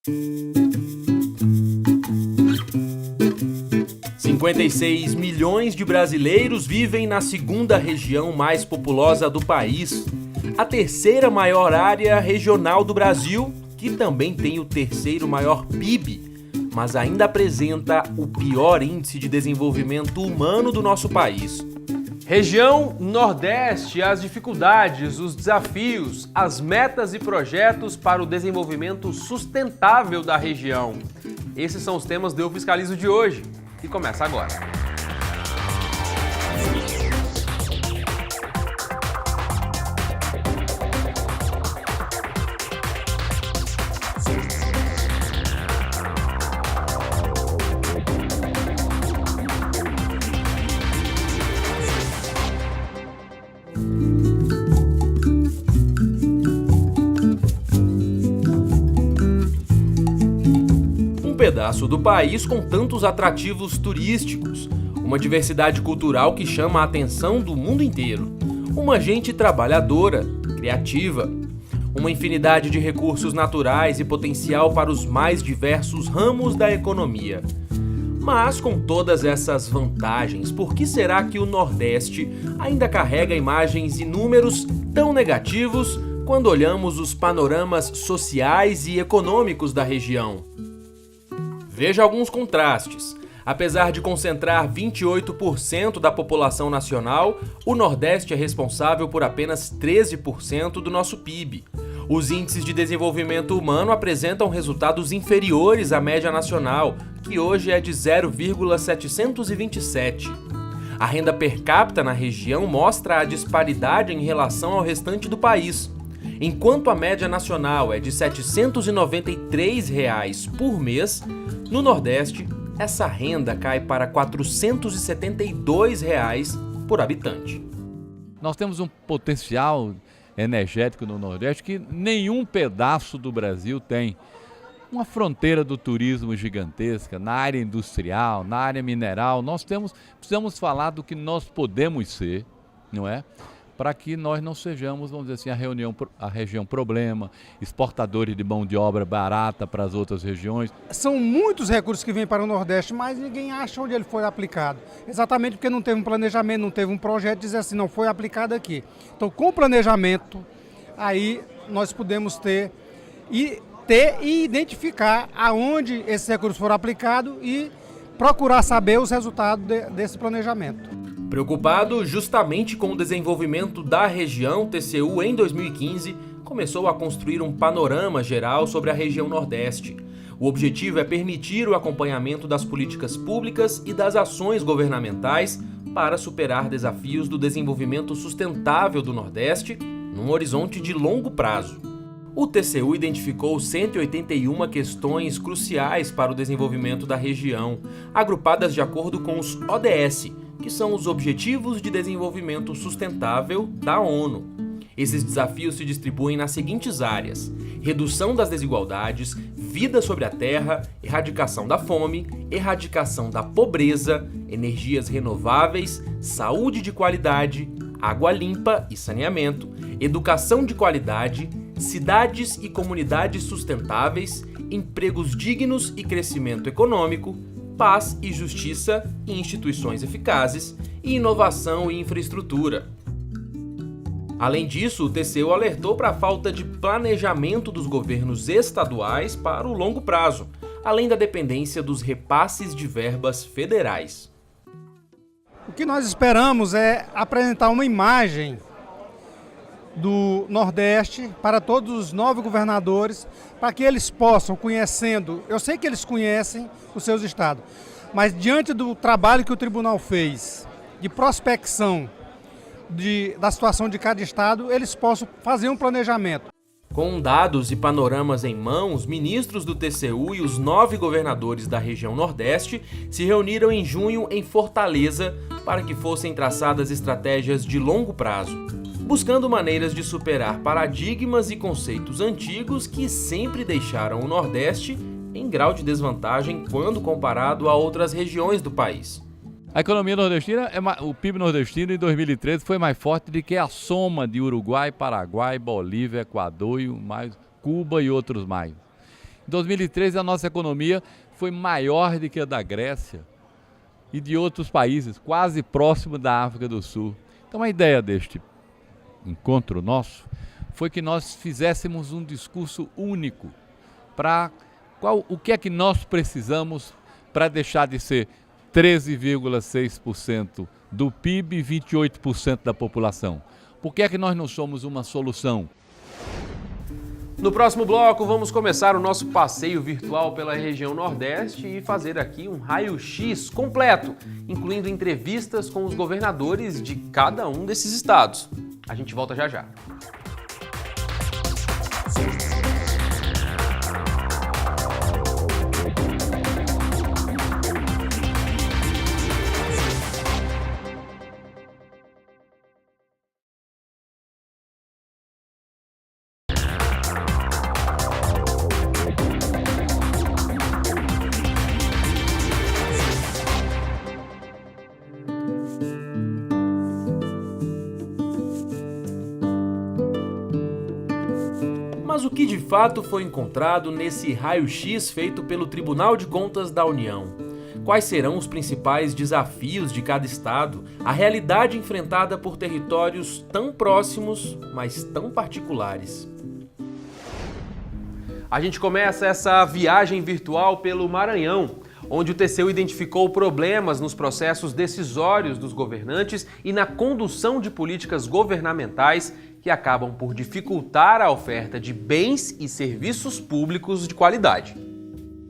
56 milhões de brasileiros vivem na segunda região mais populosa do país, a terceira maior área regional do Brasil, que também tem o terceiro maior PIB, mas ainda apresenta o pior índice de desenvolvimento humano do nosso país. Região Nordeste, as dificuldades, os desafios, as metas e projetos para o desenvolvimento sustentável da região. Esses são os temas do Eu Fiscalizo de hoje, e começa agora. Um pedaço do país com tantos atrativos turísticos, uma diversidade cultural que chama a atenção do mundo inteiro, uma gente trabalhadora, criativa, uma infinidade de recursos naturais e potencial para os mais diversos ramos da economia. Mas com todas essas vantagens, por que será que o Nordeste ainda carrega imagens e números tão negativos quando olhamos os panoramas sociais e econômicos da região? Veja alguns contrastes. Apesar de concentrar 28% da população nacional, o Nordeste é responsável por apenas 13% do nosso PIB. Os índices de desenvolvimento humano apresentam resultados inferiores à média nacional, que hoje é de 0,727. A renda per capita na região mostra a disparidade em relação ao restante do país. Enquanto a média nacional é de R$ 793 por mês, no Nordeste, essa renda cai para R$ 472 por habitante. Nós temos um potencial energético no Nordeste que nenhum pedaço do Brasil tem. Uma fronteira do turismo gigantesca, na área industrial, na área mineral. Precisamos falar do que nós podemos ser, não é? Para que nós não sejamos, vamos dizer assim, a região problema, exportadores de mão de obra barata para as outras regiões. São muitos recursos que vêm para o Nordeste, mas ninguém acha onde ele foi aplicado. Exatamente porque não teve um planejamento, não teve um projeto de dizer assim, não foi aplicado aqui. Então, com planejamento, aí nós podemos ter e identificar aonde esses recursos foram aplicados e procurar saber os resultados desse planejamento. Preocupado justamente com o desenvolvimento da região, o TCU, em 2015, começou a construir um panorama geral sobre a região Nordeste. O objetivo é permitir o acompanhamento das políticas públicas e das ações governamentais para superar desafios do desenvolvimento sustentável do Nordeste num horizonte de longo prazo. O TCU identificou 181 questões cruciais para o desenvolvimento da região, agrupadas de acordo com os ODS, que são os Objetivos de Desenvolvimento Sustentável da ONU. Esses desafios se distribuem nas seguintes áreas: redução das desigualdades, vida sobre a terra, erradicação da fome, erradicação da pobreza, energias renováveis, saúde de qualidade, água limpa e saneamento, educação de qualidade, cidades e comunidades sustentáveis, empregos dignos e crescimento econômico, paz e justiça e instituições eficazes, e inovação e infraestrutura. Além disso, o TCU alertou para a falta de planejamento dos governos estaduais para o longo prazo, além da dependência dos repasses de verbas federais. O que nós esperamos é apresentar uma imagem do Nordeste para todos os 9 governadores, para que eles possam, conhecendo, eu sei que eles conhecem os seus estados, mas diante do trabalho que o tribunal fez, de prospecção da situação de cada estado, eles possam fazer um planejamento. Com dados e panoramas em mãos, ministros do TCU e os 9 governadores da região Nordeste se reuniram em junho em Fortaleza para que fossem traçadas estratégias de longo prazo, buscando maneiras de superar paradigmas e conceitos antigos que sempre deixaram o Nordeste em grau de desvantagem quando comparado a outras regiões do país. A economia nordestina, o PIB nordestino em 2013 foi mais forte do que a soma de Uruguai, Paraguai, Bolívia, Equador, mais Cuba e outros mais. Em 2013, a nossa economia foi maior do que a da Grécia e de outros países, quase próximo da África do Sul. Então, a ideia deste encontro nosso foi que nós fizéssemos um discurso único para o que é que nós precisamos para deixar de ser 13,6% do PIB e 28% da população. Por que é que nós não somos uma solução? No próximo bloco, vamos começar o nosso passeio virtual pela região Nordeste e fazer aqui um raio-x completo, incluindo entrevistas com os governadores de cada um desses estados. A gente volta já já. Mas o que de fato foi encontrado nesse raio-x feito pelo Tribunal de Contas da União? Quais serão os principais desafios de cada estado, a realidade enfrentada por territórios tão próximos, mas tão particulares? A gente começa essa viagem virtual pelo Maranhão, onde o TCU identificou problemas nos processos decisórios dos governantes e na condução de políticas governamentais que acabam por dificultar a oferta de bens e serviços públicos de qualidade.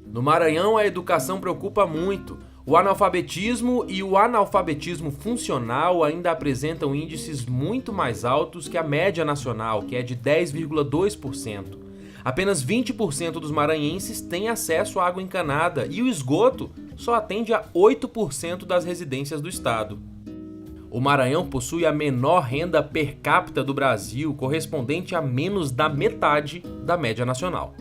No Maranhão, a educação preocupa muito. O analfabetismo e o analfabetismo funcional ainda apresentam índices muito mais altos que a média nacional, que é de 10,2%. Apenas 20% dos maranhenses têm acesso à água encanada e o esgoto só atende a 8% das residências do estado. O Maranhão possui a menor renda per capita do Brasil, correspondente a menos da metade da média nacional.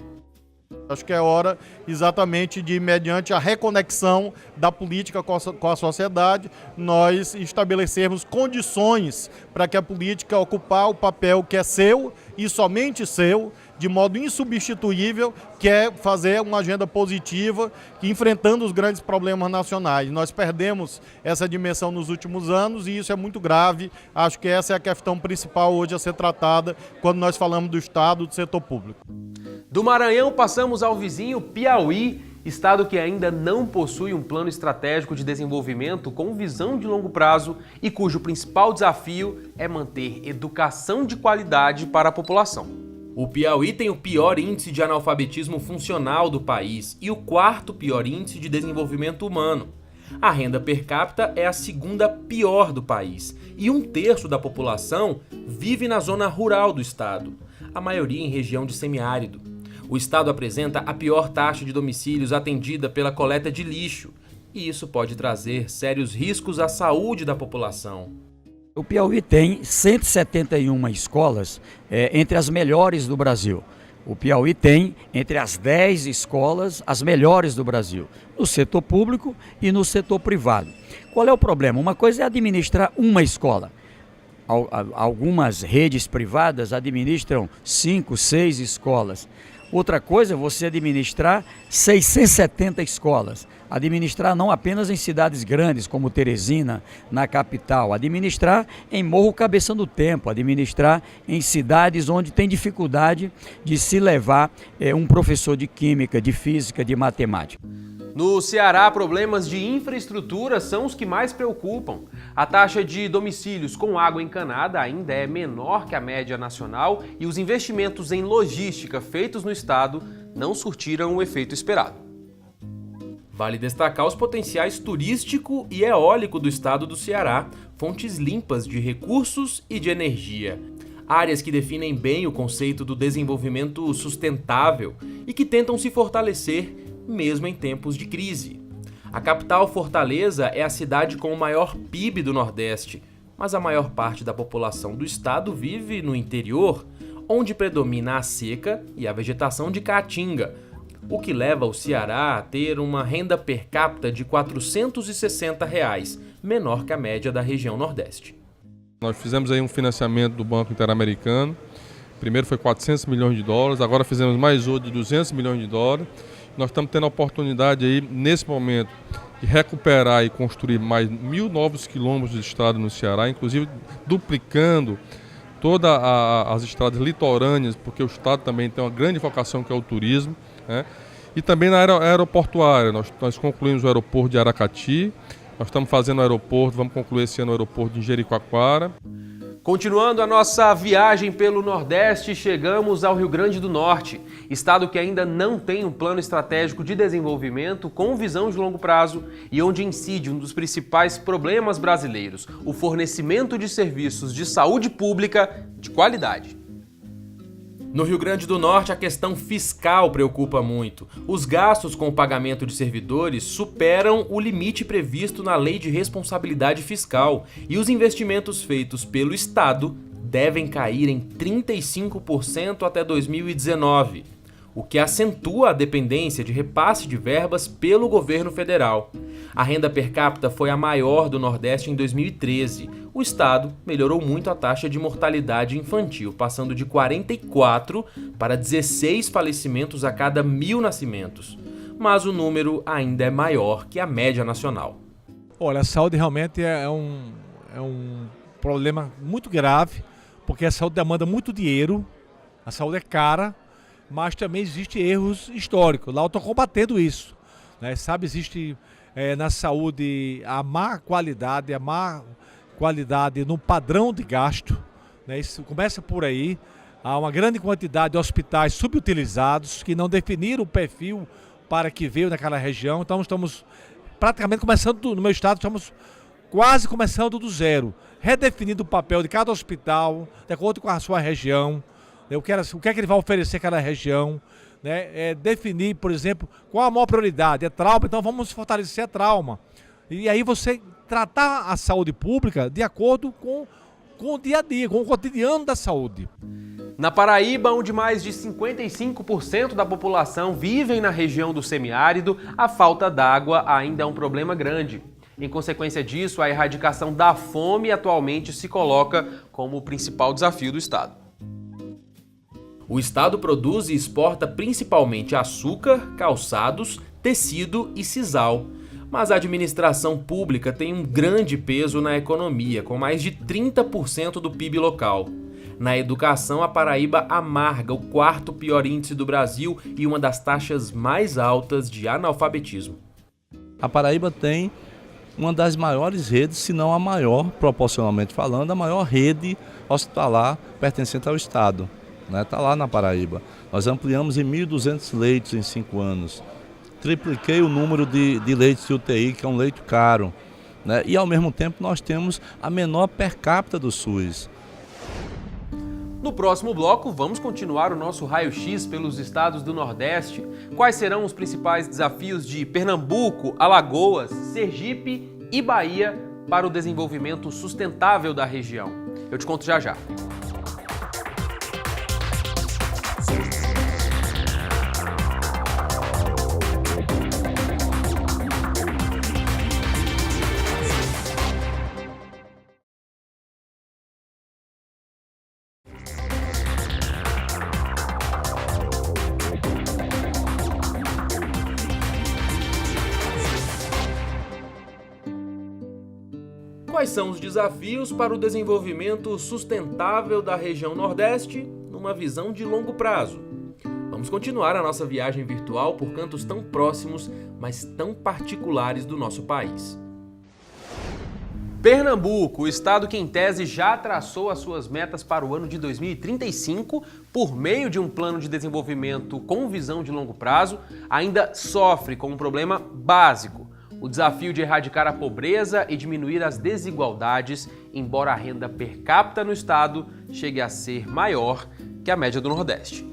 Acho que é hora exatamente de, mediante a reconexão da política com a sociedade, nós estabelecermos condições para que a política ocupar o papel que é seu e somente seu, de modo insubstituível, que é fazer uma agenda positiva, enfrentando os grandes problemas nacionais. Nós perdemos essa dimensão nos últimos anos e isso é muito grave. Acho que essa é a questão principal hoje a ser tratada quando nós falamos do Estado, do setor público. Do Maranhão passamos ao vizinho Piauí, estado que ainda não possui um plano estratégico de desenvolvimento com visão de longo prazo e cujo principal desafio é manter educação de qualidade para a população. O Piauí tem o pior índice de analfabetismo funcional do país e o quarto pior índice de desenvolvimento humano. A renda per capita é a segunda pior do país e 1/3 da população vive na zona rural do estado, a maioria em região de semiárido. O estado apresenta a pior taxa de domicílios atendida pela coleta de lixo, e isso pode trazer sérios riscos à saúde da população. O Piauí tem 171 escolas entre as melhores do Brasil. O Piauí tem entre as 10 escolas as melhores do Brasil, no setor público e no setor privado. Qual é o problema? Uma coisa é administrar uma escola. Algumas redes privadas administram 5, 6 escolas. Outra coisa é você administrar 670 escolas. Administrar não apenas em cidades grandes como Teresina, na capital. Administrar em Morro Cabeção do Tempo. Administrar em cidades onde tem dificuldade de se levar um professor de química, de física, de matemática. No Ceará, problemas de infraestrutura são os que mais preocupam. A taxa de domicílios com água encanada ainda é menor que a média nacional e os investimentos em logística feitos no estado não surtiram o efeito esperado. Vale destacar os potenciais turístico e eólico do estado do Ceará, fontes limpas de recursos e de energia. Áreas que definem bem o conceito do desenvolvimento sustentável e que tentam se fortalecer mesmo em tempos de crise. A capital, Fortaleza, é a cidade com o maior PIB do Nordeste, mas a maior parte da população do estado vive no interior, onde predomina a seca e a vegetação de caatinga, o que leva o Ceará a ter uma renda per capita de R$ 460, menor que a média da região Nordeste. Nós fizemos aí um financiamento do Banco Interamericano Primeiro foi 400 milhões de dólares, agora fizemos mais outro de 200 milhões de dólares. Nós estamos tendo a oportunidade aí, nesse momento, de recuperar e construir mais 1.000 novos quilômetros de estrada no Ceará, inclusive duplicando todas as estradas litorâneas, porque o estado também tem uma grande vocação que é o turismo, né? E também na área aeroportuária, nós concluímos o aeroporto de Aracati, nós estamos fazendo o aeroporto, vamos concluir esse ano o aeroporto de Jericoacoara. Continuando a nossa viagem pelo Nordeste, chegamos ao Rio Grande do Norte, estado que ainda não tem um plano estratégico de desenvolvimento com visão de longo prazo e onde incide um dos principais problemas brasileiros, o fornecimento de serviços de saúde pública de qualidade. No Rio Grande do Norte, a questão fiscal preocupa muito. Os gastos com o pagamento de servidores superam o limite previsto na Lei de Responsabilidade Fiscal e os investimentos feitos pelo Estado devem cair em 35% até 2019, o que acentua a dependência de repasse de verbas pelo governo federal. A renda per capita foi a maior do Nordeste em 2013. O estado melhorou muito a taxa de mortalidade infantil, passando de 44 para 16 falecimentos a cada 1.000 nascimentos. Mas o número ainda é maior que a média nacional. Olha, a saúde realmente é um problema muito grave, porque a saúde demanda muito dinheiro, a saúde é cara, mas também existem erros históricos. Lá eu estou combatendo isso, né? Sabe, existe na saúde a má qualidade no padrão de gasto, né? Isso começa por aí. Há uma grande quantidade de hospitais subutilizados que não definiram o perfil para que veio naquela região. Então estamos praticamente começando, no meu estado, estamos quase começando do zero, redefinindo o papel de cada hospital, de acordo com a sua região. O que é que ele vai oferecer àquela região, né? Definir, por exemplo, qual a maior prioridade. É trauma, então vamos fortalecer a trauma. E aí você tratar a saúde pública de acordo com o dia a dia, com o cotidiano da saúde. Na Paraíba, onde mais de 55% da população vivem na região do semiárido, a falta d'água ainda é um problema grande. Em consequência disso, a erradicação da fome atualmente se coloca como o principal desafio do estado. O estado produz e exporta principalmente açúcar, calçados, tecido e sisal. Mas a administração pública tem um grande peso na economia, com mais de 30% do PIB local. Na educação, a Paraíba amarga o 4º pior índice do Brasil e uma das taxas mais altas de analfabetismo. A Paraíba tem uma das maiores redes, se não a maior, proporcionalmente falando, a maior rede hospitalar pertencente ao estado. Está lá na Paraíba. Nós ampliamos em 1.200 leitos em 5 anos. Tripliquei o número de leitos de UTI, que é um leito caro, né? E ao mesmo tempo nós temos a menor per capita do SUS. No próximo bloco, vamos continuar o nosso raio-x pelos estados do Nordeste. Quais serão os principais desafios de Pernambuco, Alagoas, Sergipe e Bahia para o desenvolvimento sustentável da região? Eu te conto já já. Quais são os desafios para o desenvolvimento sustentável da região Nordeste numa visão de longo prazo? Vamos continuar a nossa viagem virtual por cantos tão próximos, mas tão particulares do nosso país. Pernambuco, o estado que em tese já traçou as suas metas para o ano de 2035, por meio de um plano de desenvolvimento com visão de longo prazo, ainda sofre com um problema básico: o desafio de erradicar a pobreza e diminuir as desigualdades, embora a renda per capita no estado chegue a ser maior que a média do Nordeste.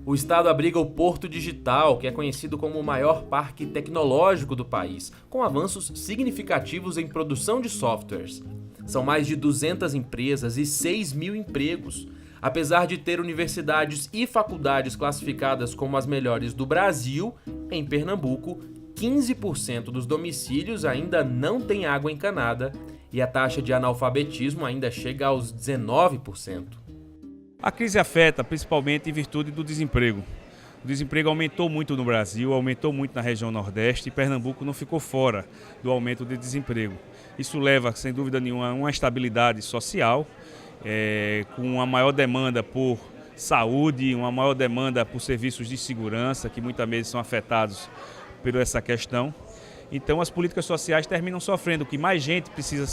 O estado abriga o Porto Digital, que é conhecido como o maior parque tecnológico do país, com avanços significativos em produção de softwares. São mais de 200 empresas e 6.000 empregos. Apesar de ter universidades e faculdades classificadas como as melhores do Brasil, em Pernambuco, 15% dos domicílios ainda não têm água encanada e a taxa de analfabetismo ainda chega aos 19%. A crise afeta principalmente em virtude do desemprego. O desemprego aumentou muito no Brasil, aumentou muito na região Nordeste e Pernambuco não ficou fora do aumento de desemprego. Isso leva, sem dúvida nenhuma, a uma estabilidade social, com uma maior demanda por saúde, uma maior demanda por serviços de segurança, que muitas vezes são afetados por essa questão. Então as políticas sociais terminam sofrendo, que mais gente precisa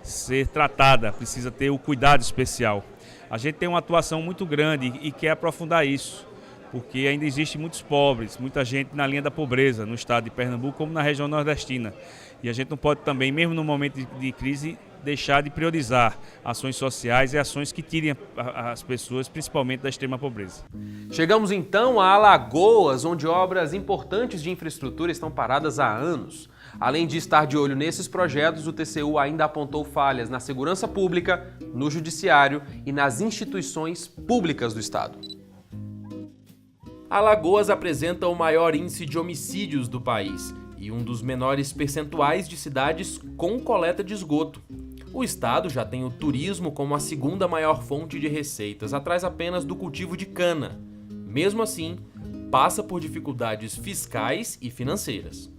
ser tratada, precisa ter o cuidado especial. A gente tem uma atuação muito grande e quer aprofundar isso, porque ainda existe muitos pobres, muita gente na linha da pobreza no estado de Pernambuco como na região nordestina. E a gente não pode também, mesmo no momento de crise, deixar de priorizar ações sociais e ações que tirem as pessoas, principalmente da extrema pobreza. Chegamos então a Alagoas, onde obras importantes de infraestrutura estão paradas há anos. Além de estar de olho nesses projetos, o TCU ainda apontou falhas na segurança pública, no judiciário e nas instituições públicas do estado. Alagoas apresenta o maior índice de homicídios do país e um dos menores percentuais de cidades com coleta de esgoto. O estado já tem o turismo como a segunda maior fonte de receitas, atrás apenas do cultivo de cana. Mesmo assim, passa por dificuldades fiscais e financeiras.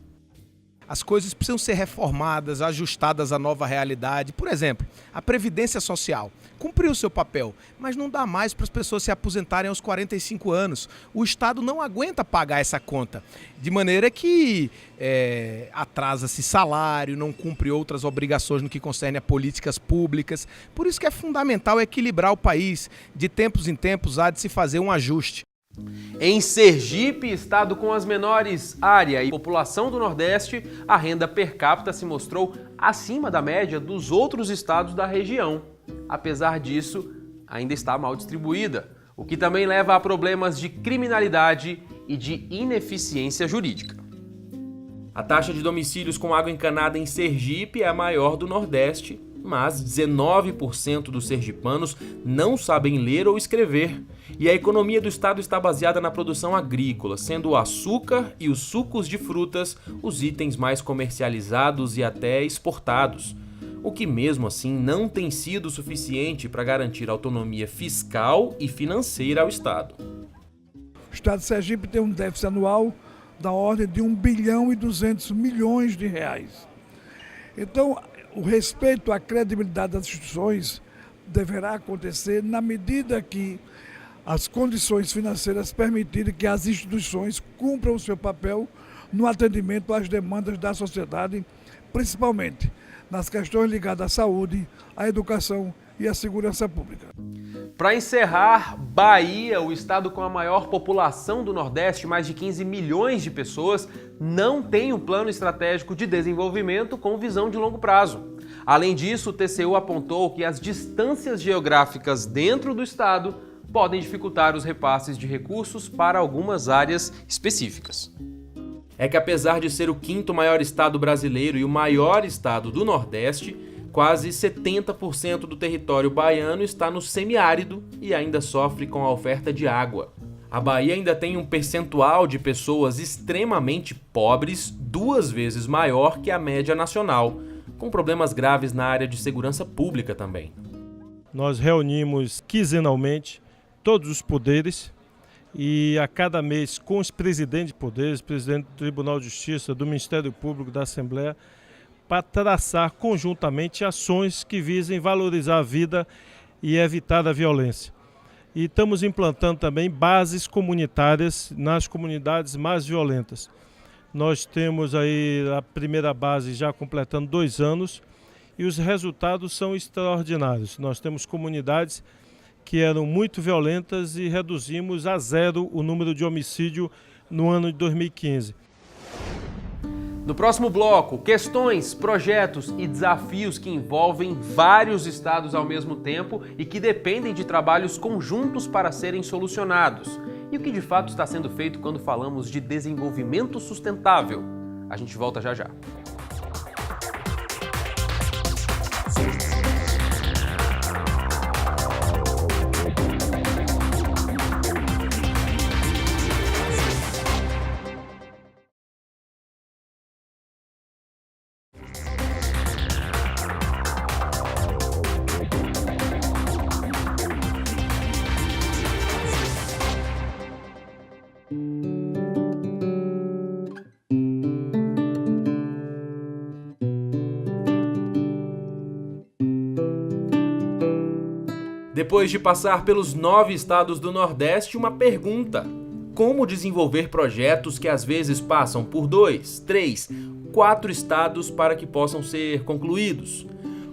As coisas precisam ser reformadas, ajustadas à nova realidade. Por exemplo, a Previdência Social cumpriu seu papel, mas não dá mais para as pessoas se aposentarem aos 45 anos. O Estado não aguenta pagar essa conta, de maneira que atrasa-se salário, não cumpre outras obrigações no que concerne a políticas públicas. Por isso que é fundamental equilibrar o país. De tempos em tempos há de se fazer um ajuste. Em Sergipe, estado com as menores área e população do Nordeste, a renda per capita se mostrou acima da média dos outros estados da região. Apesar disso, ainda está mal distribuída, o que também leva a problemas de criminalidade e de ineficiência jurídica. A taxa de domicílios com água encanada em Sergipe é a maior do Nordeste, mas 19% dos sergipanos não sabem ler ou escrever. E a economia do estado está baseada na produção agrícola, sendo o açúcar e os sucos de frutas os itens mais comercializados e até exportados, o que mesmo assim não tem sido suficiente para garantir autonomia fiscal e financeira ao estado. O estado de Sergipe tem um déficit anual da ordem de 1 bilhão e 200 milhões de reais. Então, o respeito à credibilidade das instituições deverá acontecer na medida que as condições financeiras permitirem que as instituições cumpram o seu papel no atendimento às demandas da sociedade, principalmente nas questões ligadas à saúde, à educação e à segurança pública. Para encerrar, Bahia, o estado com a maior população do Nordeste, mais de 15 milhões de pessoas, não tem um plano estratégico de desenvolvimento com visão de longo prazo. Além disso, o TCU apontou que as distâncias geográficas dentro do estado podem dificultar os repasses de recursos para algumas áreas específicas. É que apesar de ser o quinto maior estado brasileiro e o maior estado do Nordeste, quase 70% do território baiano está no semiárido e ainda sofre com a oferta de água. A Bahia ainda tem um percentual de pessoas extremamente pobres 2 vezes maior que a média nacional, com problemas graves na área de segurança pública também. Nós reunimos quinzenalmente todos os poderes e a cada mês com os presidentes de poderes, presidente do Tribunal de Justiça, do Ministério Público, da Assembleia, para traçar conjuntamente ações que visem valorizar a vida e evitar a violência. E estamos implantando também bases comunitárias nas comunidades mais violentas. Nós temos aí a primeira base já completando 2 anos e os resultados são extraordinários. Nós temos comunidades que eram muito violentas e reduzimos a 0 o número de homicídio no ano de 2015. No próximo bloco, questões, projetos e desafios que envolvem vários estados ao mesmo tempo e que dependem de trabalhos conjuntos para serem solucionados. E o que de fato está sendo feito quando falamos de desenvolvimento sustentável. A gente volta já já. Depois de passar pelos 9 estados do Nordeste, uma pergunta: como desenvolver projetos que às vezes passam por 2, 3, 4 estados para que possam ser concluídos?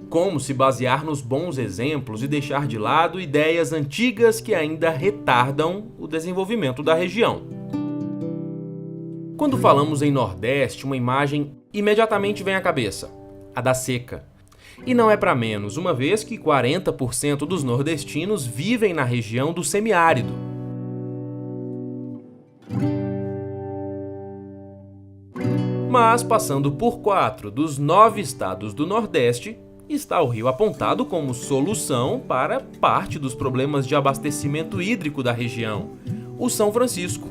Como se basear nos bons exemplos e deixar de lado ideias antigas que ainda retardam o desenvolvimento da região? Quando falamos em Nordeste, uma imagem imediatamente vem à cabeça: a da seca. E não é para menos, uma vez que 40% dos nordestinos vivem na região do semiárido. Mas, passando por 4 dos 9 estados do Nordeste, está o Rio apontado como solução para parte dos problemas de abastecimento hídrico da região, o São Francisco.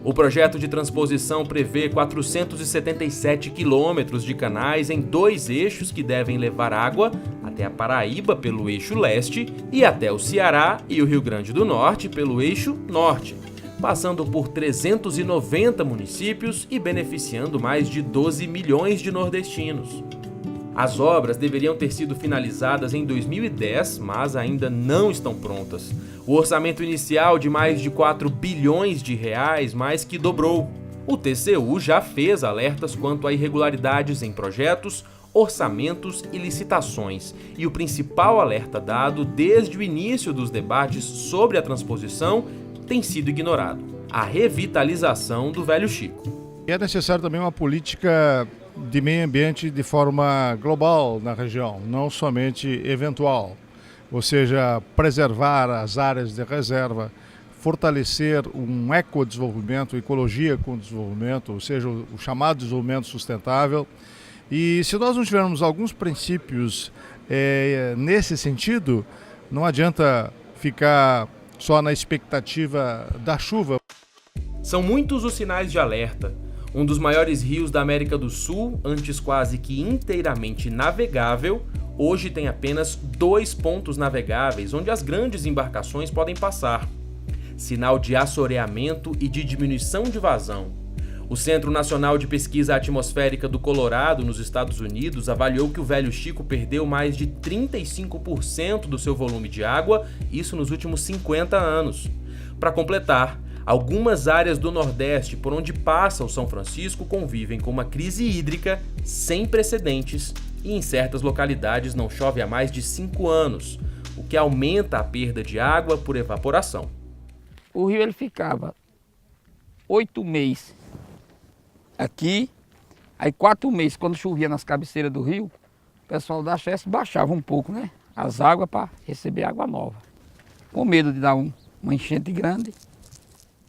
O projeto de transposição prevê 477 quilômetros de canais em 2 eixos que devem levar água até a Paraíba pelo eixo leste e até o Ceará e o Rio Grande do Norte pelo eixo norte, passando por 390 municípios e beneficiando mais de 12 milhões de nordestinos. As obras deveriam ter sido finalizadas em 2010, mas ainda não estão prontas. O orçamento inicial de mais de 4 bilhões de reais mais que dobrou. O TCU já fez alertas quanto a irregularidades em projetos, orçamentos e licitações. E o principal alerta dado desde o início dos debates sobre a transposição tem sido ignorado: a revitalização do Velho Chico. É necessário também uma política de meio ambiente de forma global na região, não somente eventual. Ou seja, preservar as áreas de reserva, fortalecer um ecodesenvolvimento, ecologia com desenvolvimento, ou seja, o chamado desenvolvimento sustentável. E se nós não tivermos alguns princípios nesse sentido, não adianta ficar só na expectativa da chuva. São muitos os sinais de alerta. Um dos maiores rios da América do Sul, antes quase que inteiramente navegável, hoje tem apenas 2 pontos navegáveis onde as grandes embarcações podem passar. Sinal de assoreamento e de diminuição de vazão. O Centro Nacional de Pesquisa Atmosférica do Colorado, nos Estados Unidos, avaliou que o Velho Chico perdeu mais de 35% do seu volume de água, isso nos últimos 50 anos. Para completar, algumas áreas do Nordeste por onde passa o São Francisco convivem com uma crise hídrica sem precedentes e em certas localidades não chove há mais de 5 anos, o que aumenta a perda de água por evaporação. O rio ele ficava 8 meses aqui, aí 4 meses, quando chovia nas cabeceiras do rio, o pessoal da Cheste baixava um pouco, né? As águas para receber água nova. Com medo de dar uma enchente grande,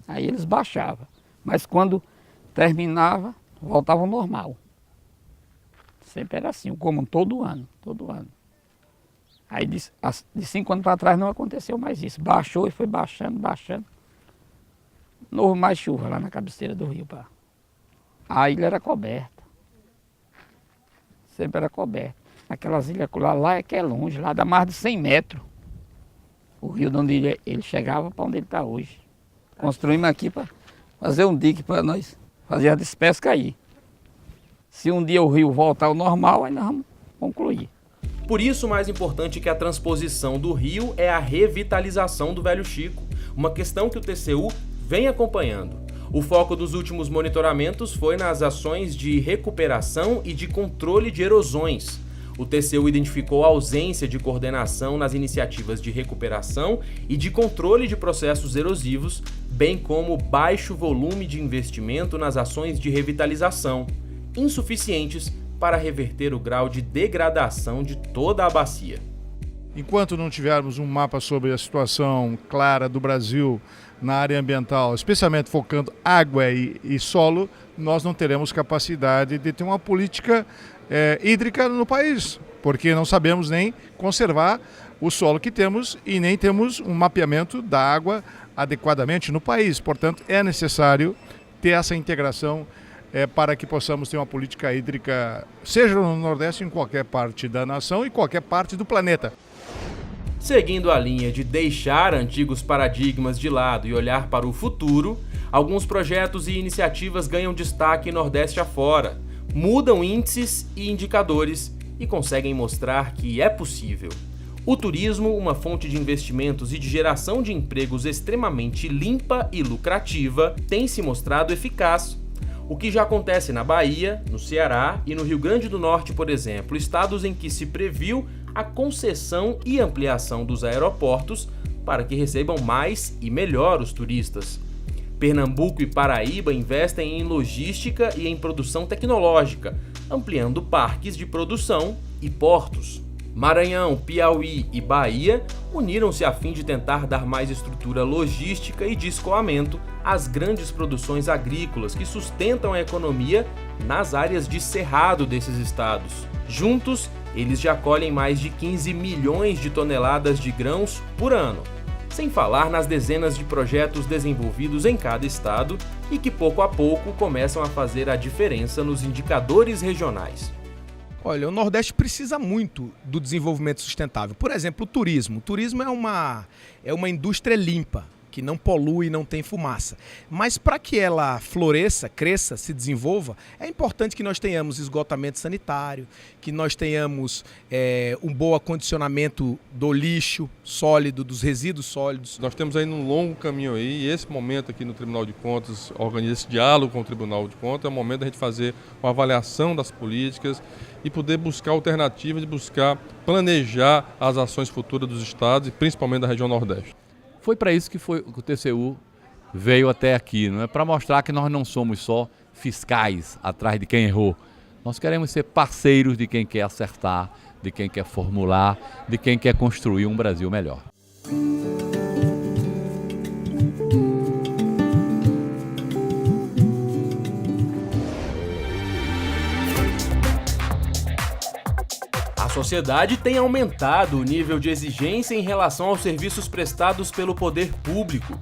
aí eles baixavam. Mas quando terminava, voltava ao normal. Sempre era assim, como todo ano, todo ano. Aí de 5 anos para trás não aconteceu mais isso. Baixou e foi baixando, baixando. Não houve mais chuva lá na cabeceira do rio. Pá. A ilha era coberta. Sempre era coberta. Aquelas ilhas lá é que é longe, lá dá mais de 100 metros. O rio de onde ele chegava para onde ele está hoje. Construímos aqui para fazer um dique para nós fazer a despesca aí. Se um dia o rio voltar ao normal, aí nós vamos concluir. Por isso, mais importante que a transposição do rio é a revitalização do Velho Chico, uma questão que o TCU vem acompanhando. O foco dos últimos monitoramentos foi nas ações de recuperação e de controle de erosões. O TCU identificou a ausência de coordenação nas iniciativas de recuperação e de controle de processos erosivos, bem como baixo volume de investimento nas ações de revitalização, insuficientes para reverter o grau de degradação de toda a bacia. Enquanto não tivermos um mapa sobre a situação clara do Brasil na área ambiental, especialmente focando água e solo, nós não teremos capacidade de ter uma política hídrica no país, porque não sabemos nem conservar o solo que temos e nem temos um mapeamento da água adequadamente no país. Portanto, é necessário ter essa integração para que possamos ter uma política hídrica, seja no Nordeste, em qualquer parte da nação e qualquer parte do planeta. Seguindo a linha de deixar antigos paradigmas de lado e olhar para o futuro, alguns projetos e iniciativas ganham destaque Nordeste afora, mudam índices e indicadores e conseguem mostrar que é possível. O turismo, uma fonte de investimentos e de geração de empregos extremamente limpa e lucrativa, tem se mostrado eficaz. O que já acontece na Bahia, no Ceará e no Rio Grande do Norte, por exemplo, estados em que se previu a concessão e ampliação dos aeroportos para que recebam mais e melhor os turistas. Pernambuco e Paraíba investem em logística e em produção tecnológica, ampliando parques de produção e portos. Maranhão, Piauí e Bahia uniram-se a fim de tentar dar mais estrutura logística e de escoamento às grandes produções agrícolas que sustentam a economia nas áreas de cerrado desses estados. Juntos, eles já colhem mais de 15 milhões de toneladas de grãos por ano, sem falar nas dezenas de projetos desenvolvidos em cada estado e que pouco a pouco começam a fazer a diferença nos indicadores regionais. Olha, o Nordeste precisa muito do desenvolvimento sustentável. Por exemplo, o turismo. O turismo é uma indústria limpa, que não polui, não tem fumaça. Mas para que ela floresça, cresça, se desenvolva, é importante que nós tenhamos esgotamento sanitário, que nós tenhamos um bom acondicionamento do lixo sólido, dos resíduos sólidos. Nós temos aí um longo caminho aí, e esse momento aqui no Tribunal de Contas, organiza esse diálogo com o Tribunal de Contas, é o momento da gente fazer uma avaliação das políticas e poder buscar alternativas e buscar planejar as ações futuras dos estados e principalmente da região Nordeste. Foi para isso que o TCU veio até aqui, não é? Para mostrar que nós não somos só fiscais atrás de quem errou. Nós queremos ser parceiros de quem quer acertar, de quem quer formular, de quem quer construir um Brasil melhor. A sociedade tem aumentado o nível de exigência em relação aos serviços prestados pelo poder público.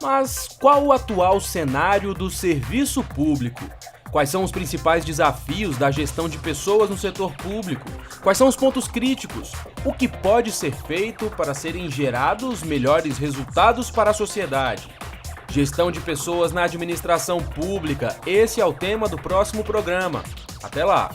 Mas qual o atual cenário do serviço público? Quais são os principais desafios da gestão de pessoas no setor público? Quais são os pontos críticos? O que pode ser feito para serem gerados melhores resultados para a sociedade? Gestão de pessoas na administração pública, esse é o tema do próximo programa. Até lá!